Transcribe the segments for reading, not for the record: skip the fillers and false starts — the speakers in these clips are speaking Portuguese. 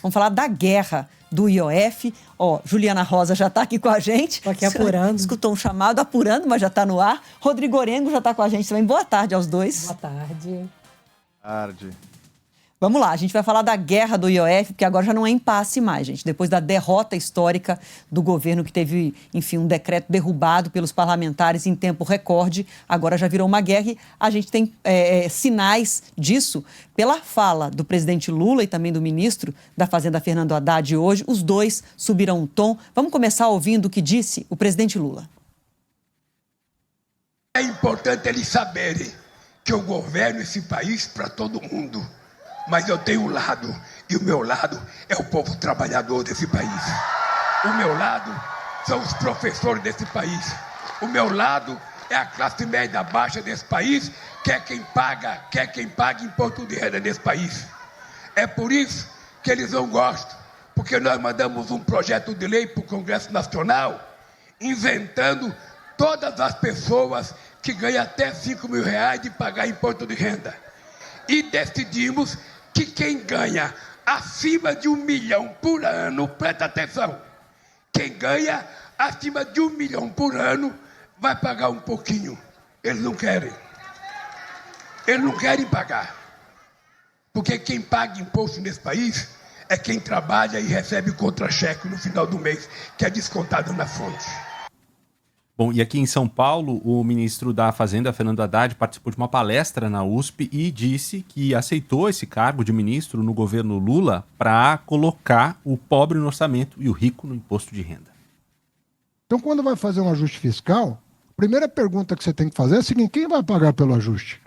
Vamos falar da guerra do IOF. Ó, Juliana Rosa já está aqui com a gente. Estou aqui apurando. Escutou um chamado, apurando, mas já está no ar. Rodrigo Orengo já está com a gente também. Boa tarde aos dois. Boa tarde. Boa tarde. Vamos lá, a gente vai falar da guerra do IOF, porque agora já não é impasse mais, gente. Depois da derrota histórica do governo, que teve, enfim, um decreto derrubado pelos parlamentares em tempo recorde, agora já virou uma guerra e a gente tem sinais disso pela fala do presidente Lula e também do ministro da Fazenda, Fernando Haddad, hoje. Os dois subiram um tom. Vamos começar ouvindo o que disse o presidente Lula. É importante eles saberem que eu governo esse país para todo mundo. Mas eu tenho um lado, e o meu lado é o povo trabalhador desse país. O meu lado são os professores desse país. O meu lado é a classe média baixa desse país, que é quem paga imposto de renda desse país. É por isso que eles não gostam, porque nós mandamos um projeto de lei para o Congresso Nacional, isentando todas as pessoas que ganham até 5 mil reais de pagar imposto de renda. E decidimos que quem ganha acima de 1 milhão por ano, presta atenção, quem ganha acima de 1 milhão por ano vai pagar um pouquinho. Eles não querem. Eles não querem pagar. Porque quem paga imposto nesse país é quem trabalha e recebe contra-cheque no final do mês, que é descontado na fonte. Bom, e aqui em São Paulo, o ministro da Fazenda, Fernando Haddad, participou de uma palestra na USP e disse que aceitou esse cargo de ministro no governo Lula para colocar o pobre no orçamento e o rico no imposto de renda. Então, quando vai fazer um ajuste fiscal, a primeira pergunta que você tem que fazer é a seguinte: quem vai pagar pelo ajuste?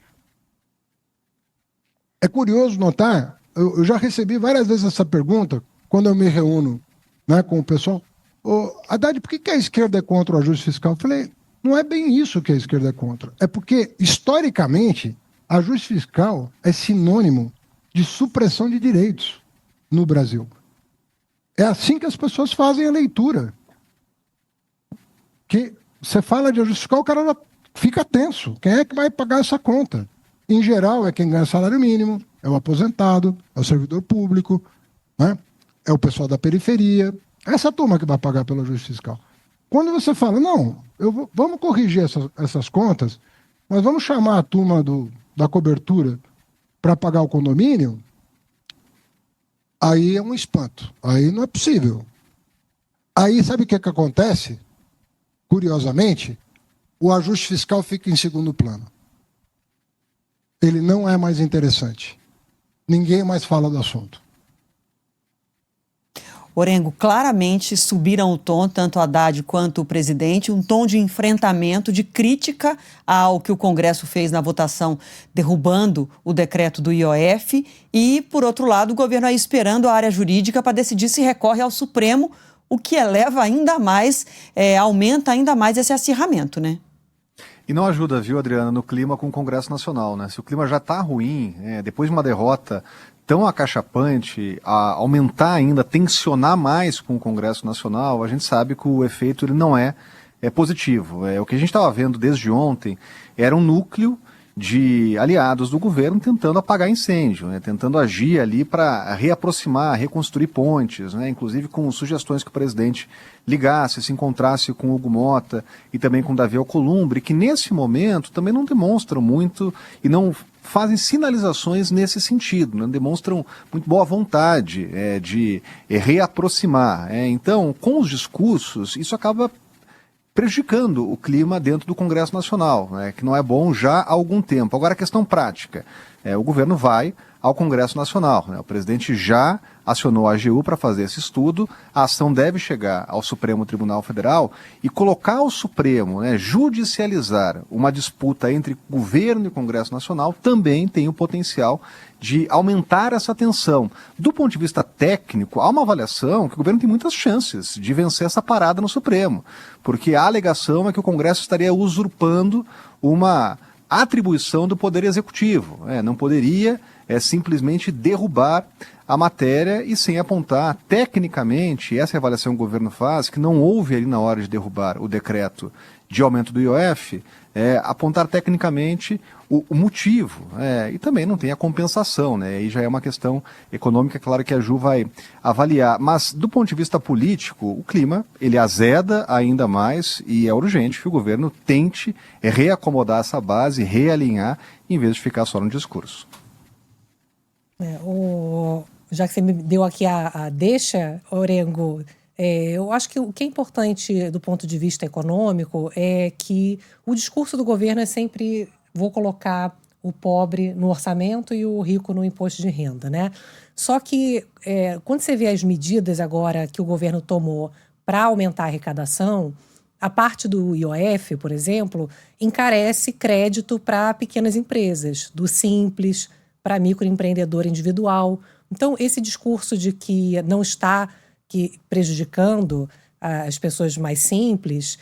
É curioso notar, eu já recebi várias vezes essa pergunta quando eu me reúno, né, com o pessoal. Haddad, por que a esquerda é contra o ajuste fiscal? Eu falei, não é bem isso que a esquerda é contra. É porque, historicamente, ajuste fiscal é sinônimo de supressão de direitos no Brasil. É assim que as pessoas fazem a leitura. Que você fala de ajuste fiscal, o cara fica tenso. Quem é que vai pagar essa conta? Em geral, é quem ganha salário mínimo, é o aposentado, é o servidor público, né? É o pessoal da periferia. Essa turma que vai pagar pelo ajuste fiscal. Quando você fala, não, vamos corrigir essas contas, mas vamos chamar a turma da cobertura para pagar o condomínio, aí é um espanto. Aí não é possível. Aí sabe o que acontece? Curiosamente, o ajuste fiscal fica em segundo plano. Ele não é mais interessante. Ninguém mais fala do assunto. Orengo, claramente subiram o tom, tanto Haddad quanto o presidente, um tom de enfrentamento, de crítica ao que o Congresso fez na votação, derrubando o decreto do IOF, e, por outro lado, o governo aí esperando a área jurídica para decidir se recorre ao Supremo, o que eleva ainda mais, aumenta ainda mais esse acirramento, né? E não ajuda, viu, Adriana, no clima com o Congresso Nacional, né? Se o clima já está ruim, depois de uma derrota tão acachapante, a aumentar ainda, tensionar mais com o Congresso Nacional, a gente sabe que o efeito ele não é positivo. O que a gente estava vendo desde ontem era um núcleo de aliados do governo tentando apagar incêndio, tentando agir ali para reaproximar, reconstruir pontes, inclusive com sugestões que o presidente ligasse, se encontrasse com Hugo Mota e também com Davi Alcolumbre, que nesse momento também não demonstram muito e não fazem sinalizações nesse sentido, não demonstram muito boa vontade de reaproximar. Então, com os discursos, isso acaba prejudicando o clima dentro do Congresso Nacional, que não é bom já há algum tempo. Agora, a questão prática. O governo vai ao Congresso Nacional. O presidente já acionou a AGU para fazer esse estudo. A ação deve chegar ao Supremo Tribunal Federal e colocar o Supremo, judicializar uma disputa entre governo e Congresso Nacional também tem o potencial de aumentar essa tensão. Do ponto de vista técnico, há uma avaliação que o governo tem muitas chances de vencer essa parada no Supremo, porque a alegação é que o Congresso estaria usurpando uma atribuição do Poder Executivo. Não poderia simplesmente derrubar a matéria e sem apontar tecnicamente, essa é a avaliação que o governo faz, que não houve ali na hora de derrubar o decreto de aumento do IOF, apontar tecnicamente o motivo, e também não tem a compensação, né? Aí já é uma questão econômica, claro que a Ju vai avaliar, mas do ponto de vista político, o clima, ele azeda ainda mais e é urgente que o governo tente reacomodar essa base, realinhar, em vez de ficar só no discurso. Já que você me deu aqui a deixa, Orengo, eu acho que o que é importante do ponto de vista econômico é que o discurso do governo é sempre: vou colocar o pobre no orçamento e o rico no imposto de renda, né? Só que quando você vê as medidas agora que o governo tomou para aumentar a arrecadação, a parte do IOF, por exemplo, encarece crédito para pequenas empresas, do Simples para microempreendedor individual. Então, esse discurso de que não está prejudicando as pessoas mais simples,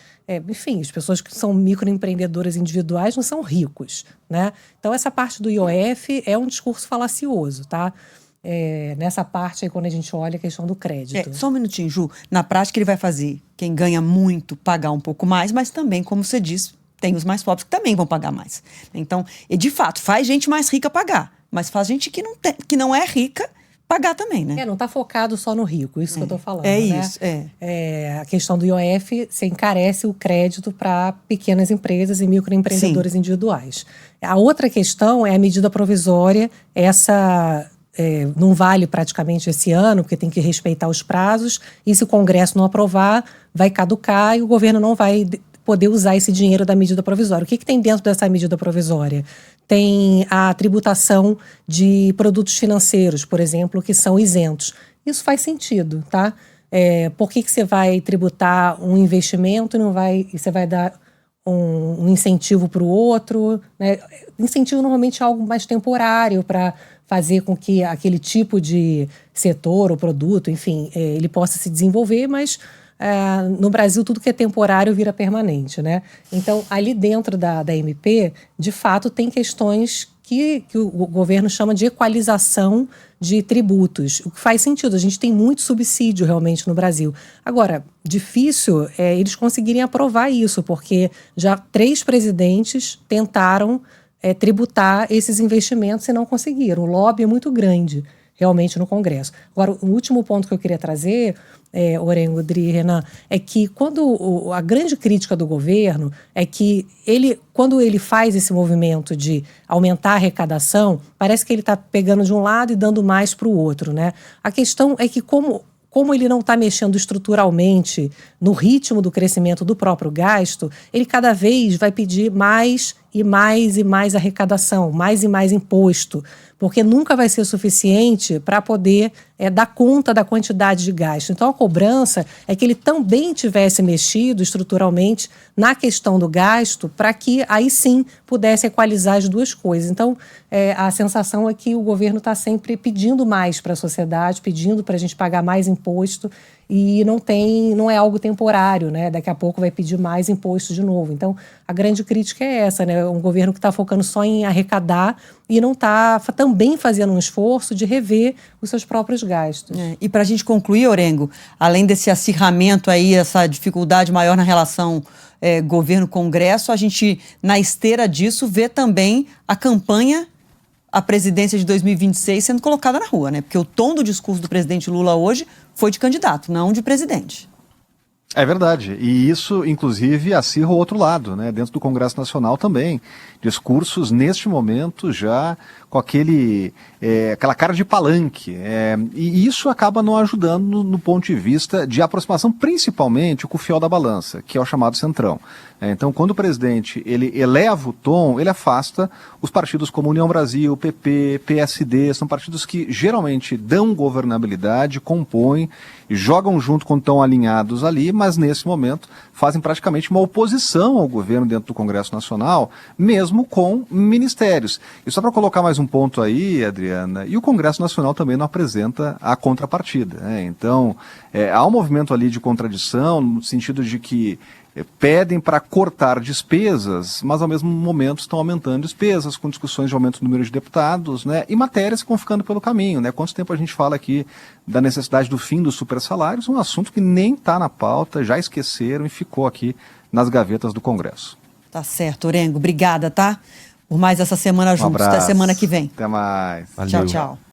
enfim, as pessoas que são microempreendedoras individuais não são ricos, né? Então, essa parte do IOF é um discurso falacioso, tá? Nessa parte aí, quando a gente olha a questão do crédito. Só um minutinho, Ju. Na prática, ele vai fazer quem ganha muito pagar um pouco mais, mas também, como você disse, tem os mais pobres que também vão pagar mais. Então, de fato, faz gente mais rica pagar, mas faz gente que não é rica pagar também, né? Não está focado só no rico, isso que eu estou falando, né? Isso, a questão do IOF, você encarece o crédito para pequenas empresas e microempreendedores individuais. A outra questão é a medida provisória, essa não vale praticamente esse ano, porque tem que respeitar os prazos, e se o Congresso não aprovar, vai caducar e o governo não vai poder usar esse dinheiro da medida provisória. O que tem dentro dessa medida provisória? Tem a tributação de produtos financeiros, por exemplo, que são isentos. Isso faz sentido, tá? Por que você vai tributar um investimento e você vai dar um incentivo para o outro, né? Incentivo normalmente é algo mais temporário para fazer com que aquele tipo de setor ou produto, enfim, ele possa se desenvolver, mas no Brasil tudo que é temporário vira permanente, né? Então, ali dentro da MP, de fato, tem questões que o governo chama de equalização de tributos, o que faz sentido. A gente tem muito subsídio realmente no Brasil. Agora, difícil eles conseguirem aprovar isso, porque já 3 presidentes tentaram tributar esses investimentos e não conseguiram. O lobby é muito grande realmente no Congresso. Agora, o último ponto que eu queria trazer, Orengo, Dri, Renan, é que a grande crítica do governo é que quando ele faz esse movimento de aumentar a arrecadação, parece que ele está pegando de um lado e dando mais para o outro, né? A questão é que como ele não está mexendo estruturalmente no ritmo do crescimento do próprio gasto, ele cada vez vai pedir mais e mais e mais arrecadação, mais e mais imposto, porque nunca vai ser suficiente para poder dar conta da quantidade de gasto. Então, a cobrança é que ele também tivesse mexido estruturalmente na questão do gasto para que aí sim pudesse equalizar as duas coisas. Então, a sensação é que o governo está sempre pedindo mais para a sociedade, pedindo para a gente pagar mais imposto e não é algo temporário, né? Daqui a pouco vai pedir mais imposto de novo. Então, a grande crítica é essa, né? Um governo que está focando só em arrecadar e não está também fazendo um esforço de rever os seus próprios gastos. E para a gente concluir, Orengo, além desse acirramento aí, essa dificuldade maior na relação governo-congresso, a gente, na esteira disso, vê também a campanha a presidência de 2026 sendo colocada na rua, né? Porque o tom do discurso do presidente Lula hoje foi de candidato, não de presidente. É verdade, e isso inclusive acirra o outro lado, né? Dentro do Congresso Nacional também, discursos neste momento já com aquela cara de palanque, e isso acaba não ajudando no ponto de vista de aproximação, principalmente com o fiel da balança, que é o chamado centrão. Então, quando o presidente ele eleva o tom, ele afasta os partidos como União Brasil, PP, PSD, são partidos que geralmente dão governabilidade, compõem, jogam junto quando estão alinhados ali, mas nesse momento fazem praticamente uma oposição ao governo dentro do Congresso Nacional, mesmo com ministérios. E só para colocar mais um ponto aí, Adriana, e o Congresso Nacional também não apresenta a contrapartida, né? Então, há um movimento ali de contradição, no sentido de que pedem para cortar despesas, mas ao mesmo momento estão aumentando despesas, com discussões de aumento do número de deputados, né? E matérias que vão ficando pelo caminho, né? Quanto tempo a gente fala aqui da necessidade do fim dos supersalários, um assunto que nem está na pauta, já esqueceram e ficou aqui nas gavetas do Congresso. Tá certo, Orengo. Obrigada, tá? Por mais essa semana juntos. Até semana que vem. Até mais. Valeu. Tchau, tchau.